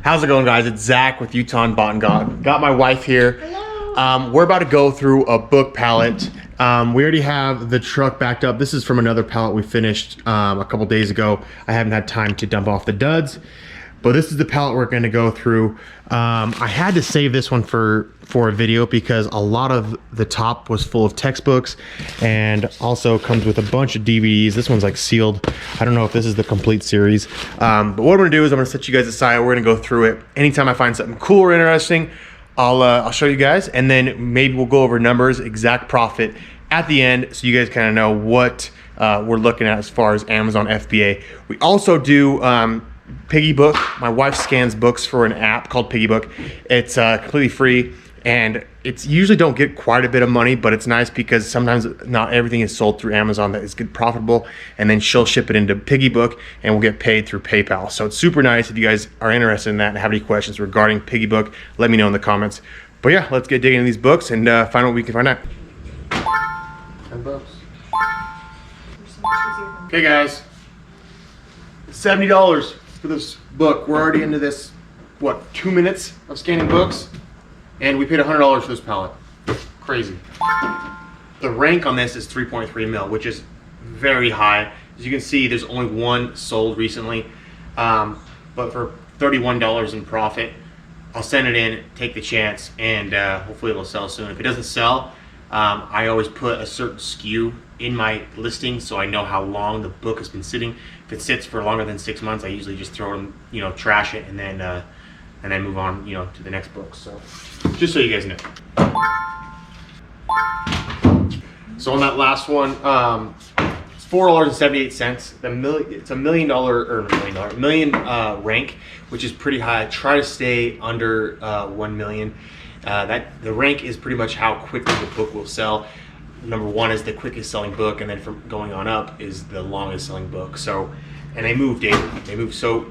How's it going, guys? It's Zach with Utah Bought and Got my wife here. Hello. We're about to go through a book pallet. We already have the truck backed up. This is from another pallet we finished a couple days ago. I haven't had time to dump off the duds, but this is the pallet we're going to go through. I had to save this one for a video because a lot of the top was full of textbooks and also comes with a bunch of DVDs. This one's like sealed. I don't know if this is the complete series, but what I'm gonna do is I'm gonna set you guys aside. We're gonna go through it. Anytime I find something cool or interesting, I'll show you guys, and then maybe we'll go over numbers, exact profit at the end, so you guys kind of know what we're looking at as far as Amazon FBA. We also do PiggyBook. My wife scans books for an app called PiggyBook. It's completely free, and it's usually don't get quite a bit of money, but it's nice because sometimes not everything is sold through Amazon that is good profitable, and then she'll ship it into PiggyBook and we'll get paid through PayPal. So it's super nice. If you guys are interested in that and have any questions regarding PiggyBook, let me know in the comments. But yeah, let's get digging into these books and find out what we can find out. $10. Okay guys, $70 for this book. We're already into this, what, 2 minutes of scanning books? And we paid $100 for this pallet. Crazy. The rank on this is 3.3 mil, which is very high. As you can see, there's only one sold recently. But for $31 in profit, I'll send it in, take the chance, and hopefully it'll sell soon. If it doesn't sell, I always put a certain SKU in my listing so I know how long the book has been sitting. If it sits for longer than 6 months, I usually just throw it, trash it, and then move on, to the next book. So just so you guys know. So on that last one, it's $4.78. It's a million rank, which is pretty high. I try to stay under 1 million. The rank is pretty much how quickly the book will sell. Number one is the quickest selling book, and then from going on up is the longest selling book. So, and they move daily. They move so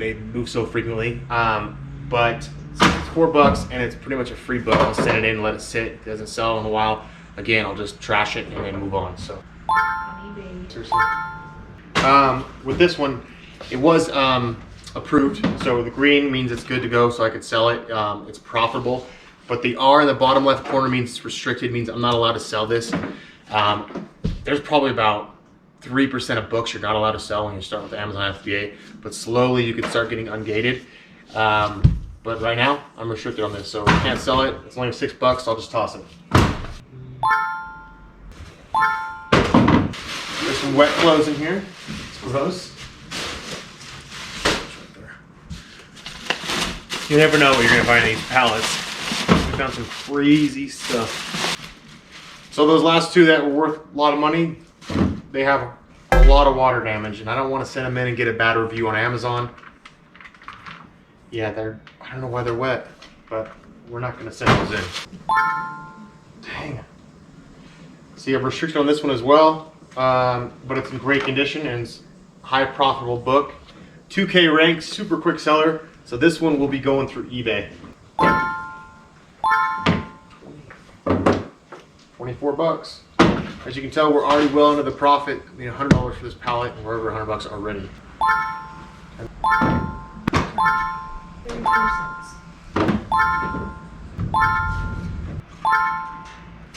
frequently. But it's $4 and it's pretty much a free book. I'll send it in, let it sit. If it doesn't sell in a while, again, I'll just trash it and then move on. So, seriously. With this one, it was approved. So the green means it's good to go, so I could sell it. It's profitable. But the R in the bottom left corner means it's restricted, means I'm not allowed to sell this. There's probably about 3% of books you're not allowed to sell when you start with Amazon FBA, but slowly you can start getting ungated. But right now, I'm restricted on this, so I can't sell it. It's only $6, I'll just toss it. There's some wet clothes in here. It's gross. You never know what you're gonna find in these pallets. We found some crazy stuff. So those last two that were worth a lot of money, they have a lot of water damage, and I don't want to send them in and get a bad review on Amazon. Yeah, I don't know why they're wet, but we're not going to send those in. Dang. See, I'm restricted on this one as well, but it's in great condition and it's a high profitable book. 2K rank, super quick seller. So this one will be going through eBay. $24. As you can tell, we're already well into the profit. I mean, $100 for this pallet, and we're over $100 already.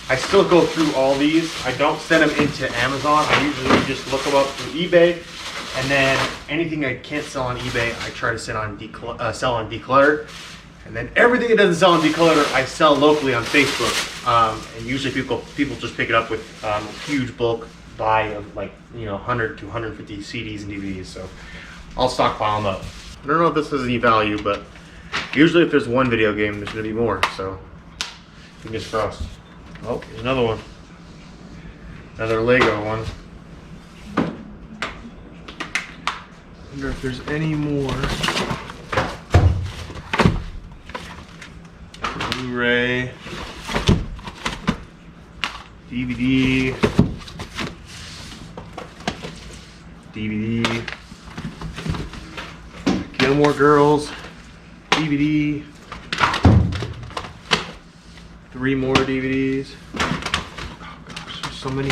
I still go through all these. I don't send them into Amazon. I usually just look them up through eBay, and then anything I can't sell on eBay, I try to sell on Declutter. And then everything that doesn't sell on Declutter, I sell locally on Facebook. And usually people just pick it up with a huge bulk buy of 100 to 150 CDs and DVDs. So I'll stockpile them up. I don't know if this has any value, but usually if there's one video game, there's gonna be more. So fingers crossed. Oh, there's another one. Another Lego one. I wonder if there's any more. Blu-ray, DVD, Gilmore Girls, DVD, 3 more DVDs. Oh gosh, there's so many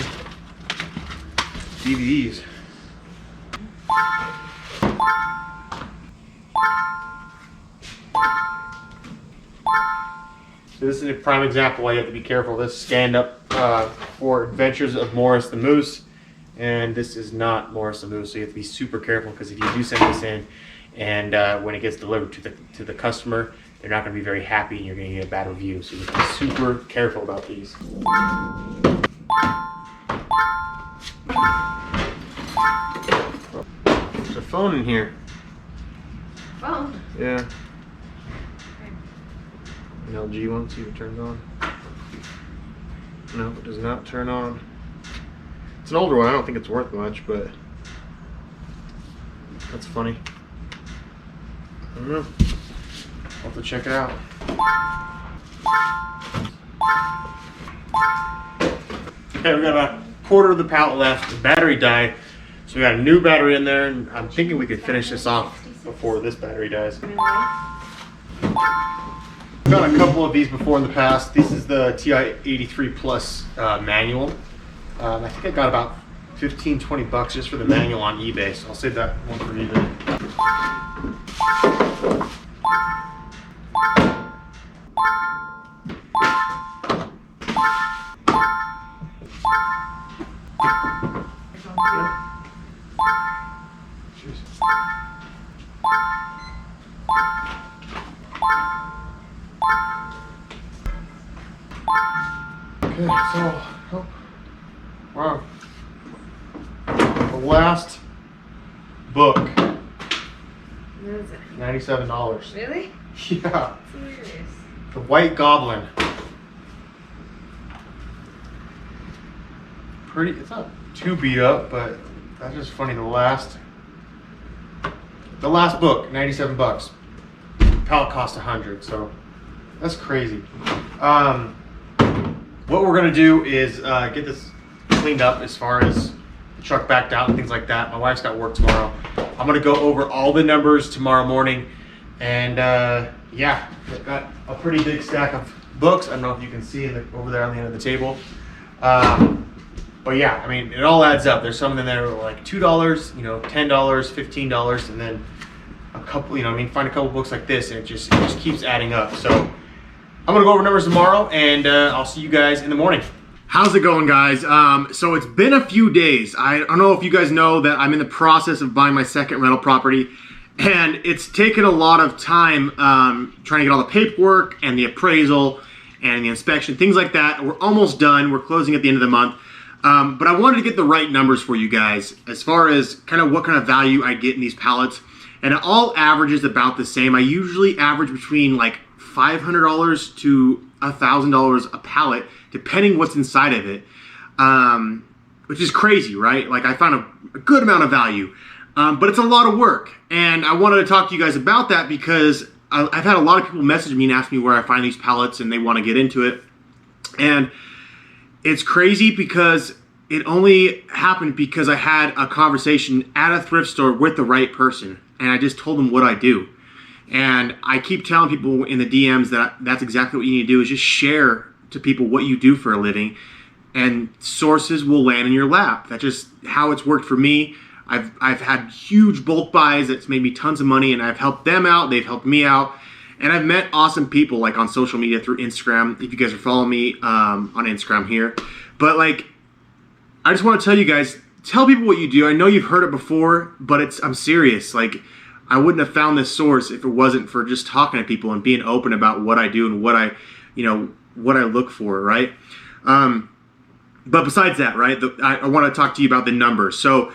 DVDs. So this is a prime example why you have to be careful. This stand up for Adventures of Morris the Moose, and this is not Morris the Moose. So you have to be super careful, because if you do send this in, and when it gets delivered to the customer, they're not going to be very happy, and you're going to get a bad review. So you have to be super careful about these. There's a phone in here. Phone? Yeah. An LG one, see if it turns on. No, it does not turn on. It's an older one, I don't think it's worth much, but that's funny. I don't know. I'll have to check it out. Okay, we got about a quarter of the pallet left. The battery died, so we got a new battery in there, and I'm thinking we could finish this off before this battery dies. I've got a couple of these before in the past. This is the TI-83 Plus manual. I think I got about 15-20 bucks just for the manual on eBay, so I'll save that one for eBay. Okay, so, oh, wow. The last book. What is it? $97. Really? Yeah. Serious. The White Goblin. Pretty, it's not too beat up, but that's just funny. The last book, 97 bucks. Pallet cost 100, so that's crazy. What we're gonna do is get this cleaned up as far as the truck backed out and things like that. My wife's got work tomorrow. I'm gonna go over all the numbers tomorrow morning, and yeah, I've got a pretty big stack of books. I don't know if you can see over there on the end of the table. But yeah, I mean, it all adds up. There's some in there like $2, $10, $15, and then a couple, find a couple books like this, and it just keeps adding up. So I'm gonna go over numbers tomorrow, and I'll see you guys in the morning. How's it going, guys? So it's been a few days. I don't know if you guys know that I'm in the process of buying my second rental property, and it's taken a lot of time trying to get all the paperwork and the appraisal and the inspection, things like that. We're almost done. We're closing at the end of the month. But I wanted to get the right numbers for you guys as far as kind of what kind of value I get in these pallets. And it all averages about the same. I usually average between like $500 to $1,000 a pallet, depending what's inside of it, which is crazy, right? Like, I found a good amount of value, but it's a lot of work. And I wanted to talk to you guys about that because I've had a lot of people message me and ask me where I find these pallets, and they want to get into it. And it's crazy because it only happened because I had a conversation at a thrift store with the right person, and I just told them what I do. And I keep telling people in the DMs that that's exactly what you need to do, is just share to people what you do for a living, and sources will land in your lap. That's just how it's worked for me. I've had huge bulk buys that's made me tons of money, and I've helped them out, they've helped me out. And I've met awesome people like on social media through Instagram, if you guys are following me on Instagram here. But like, I just want to tell you guys, tell people what you do. I know you've heard it before, but I'm serious. Like, I wouldn't have found this source if it wasn't for just talking to people and being open about what I do and what I look for, right? But besides that, right, I want to talk to you about the numbers. So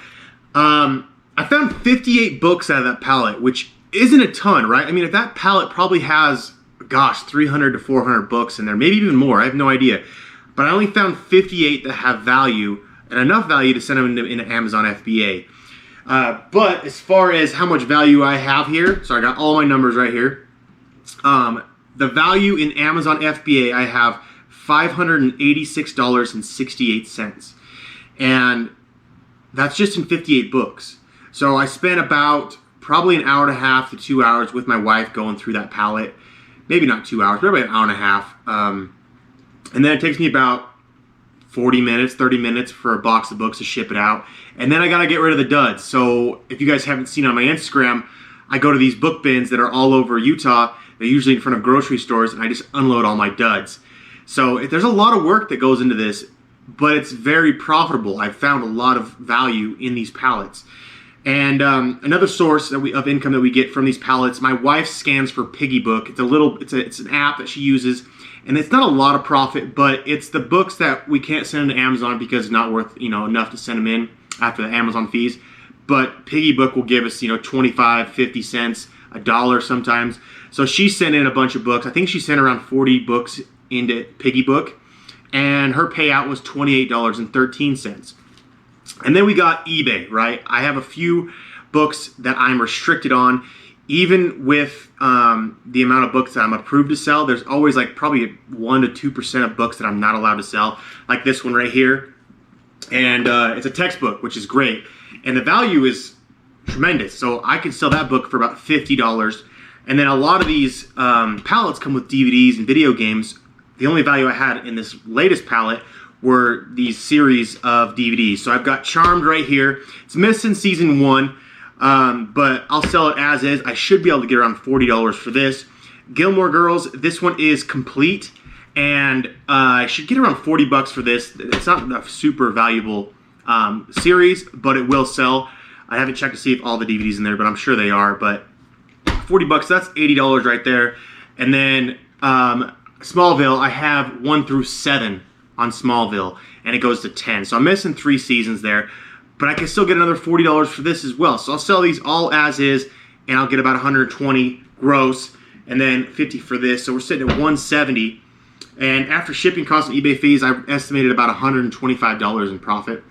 I found 58 books out of that pallet, which isn't a ton, right? I mean, if that pallet probably has, gosh, 300 to 400 books in there, maybe even more, I have no idea. But I only found 58 that have value, and enough value to send them into Amazon FBA. But as far as how much value I have here, so I got all my numbers right here. The value in Amazon FBA, I have $586.68. And that's just in 58 books. So I spent about probably an hour and a half to 2 hours with my wife going through that pallet. Maybe not 2 hours, probably an hour and a half. And then it takes me about 40 minutes, 30 minutes for a box of books to ship it out. And then I gotta get rid of the duds. So if you guys haven't seen on my Instagram, I go to these book bins that are all over Utah They're usually in front of grocery stores, and I just unload all my duds. So there's a lot of work that goes into this, but it's very profitable. I've found a lot of value in these pallets. And another source of income that we get from these pallets, my wife scans for PiggyBook. It's an app that she uses, and it's not a lot of profit, but it's the books that we can't send to Amazon because it's not worth enough to send them in after the Amazon fees. But PiggyBook will give us 25, 50 cents, $1 sometimes. So she sent in a bunch of books. I think she sent around 40 books into PiggyBook, and her payout was $28.13. And then we got eBay, right? I have a few books that I'm restricted on. Even with the amount of books that I'm approved to sell, there's always like probably 1 to 2% of books that I'm not allowed to sell, like this one right here. And it's a textbook, which is great. And the value is tremendous. So I can sell that book for about $50. And then a lot of these pallets come with DVDs and video games. The only value I had in this latest pallet were these series of DVDs. So I've got Charmed right here. It's missing season 1, but I'll sell it as is. I should be able to get around $40 for this. Gilmore Girls, this one is complete, and I should get around 40 bucks for this. It's not a super valuable series, but it will sell. I haven't checked to see if all the DVDs in there, but I'm sure they are. But 40 bucks, that's $80 right there. And then Smallville, I have 1 through 7 on Smallville, and it goes to 10. So I'm missing 3 seasons there, but I can still get another $40 for this as well. So I'll sell these all as is, and I'll get about 120 gross, and then 50 for this. So we're sitting at 170. And after shipping costs and eBay fees, I estimated about $125 in profit.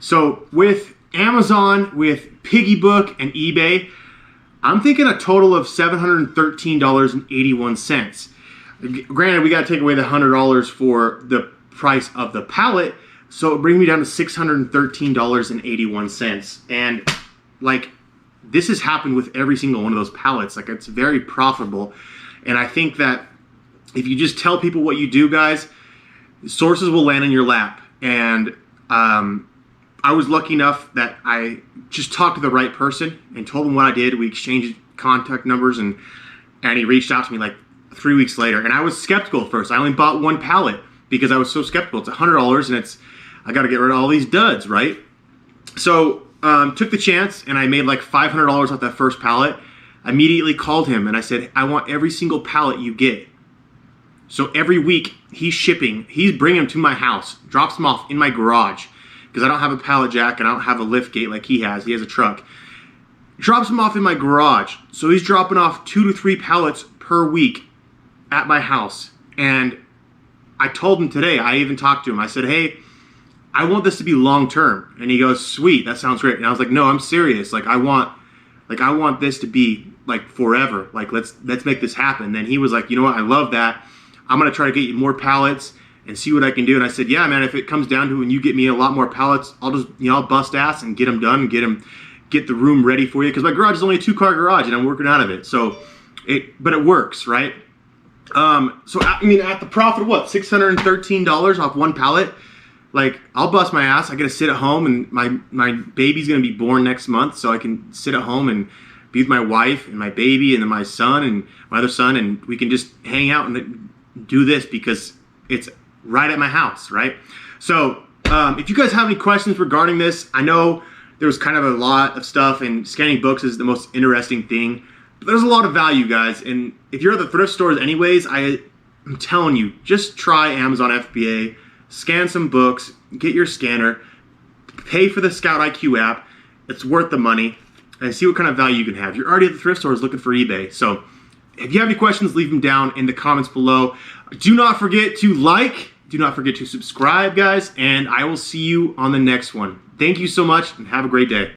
So with Amazon, with PiggyBook and eBay, I'm thinking a total of $713.81. Granted, we got to take away the $100 for the price of the pallet, so it brings me down to $613.81. And like, this has happened with every single one of those pallets. Like, it's very profitable. And I think that if you just tell people what you do, guys, sources will land in your lap. And I was lucky enough that I just talked to the right person and told him what I did. We exchanged contact numbers, and he reached out to me like 3 weeks later. And I was skeptical at first. I only bought 1 pallet because I was so skeptical. It's $100, and I got to get rid of all these duds, right? So took the chance, and I made like $500 off that first pallet. I immediately called him, and I said, I want every single pallet you get. So every week, he's bringing them to my house, drops them off in my garage, because I don't have a pallet jack, and I don't have a lift gate like he has. He has a truck. Drops them off in my garage. So he's dropping off 2 to 3 pallets per week at my house. And I told him today, I even talked to him. I said, hey, I want this to be long term. And he goes, sweet, that sounds great. And I was like, no, I'm serious. I want this to be like forever. Like, let's make this happen. And then he was like, you know what? I love that. I'm going to try to get you more pallets and see what I can do. And I said, yeah, man, if it comes down to it and you get me a lot more pallets, I'll just, I'll bust ass and get them done and get the room ready for you. Because my garage is only a 2-car garage and I'm working out of it. But it works, right? So I mean, at the profit of what, $613 off 1 pallet? Like, I'll bust my ass. I get to sit at home, and my baby's gonna be born next month, so I can sit at home and be with my wife and my baby and then my son and my other son, and we can just hang out and do this because it's right at my house, right? So if you guys have any questions regarding this, I know there was kind of a lot of stuff, and scanning books is the most interesting thing. But there's a lot of value, guys, and if you're at the thrift stores anyways, I'm telling you, just try Amazon FBA, scan some books, get your scanner, pay for the Scout IQ app. It's worth the money, and see what kind of value you can have. You're already at the thrift stores looking for eBay. So if you have any questions, leave them down in the comments below. Do not forget to like, do not forget to subscribe, guys, and I will see you on the next one. Thank you so much, and have a great day.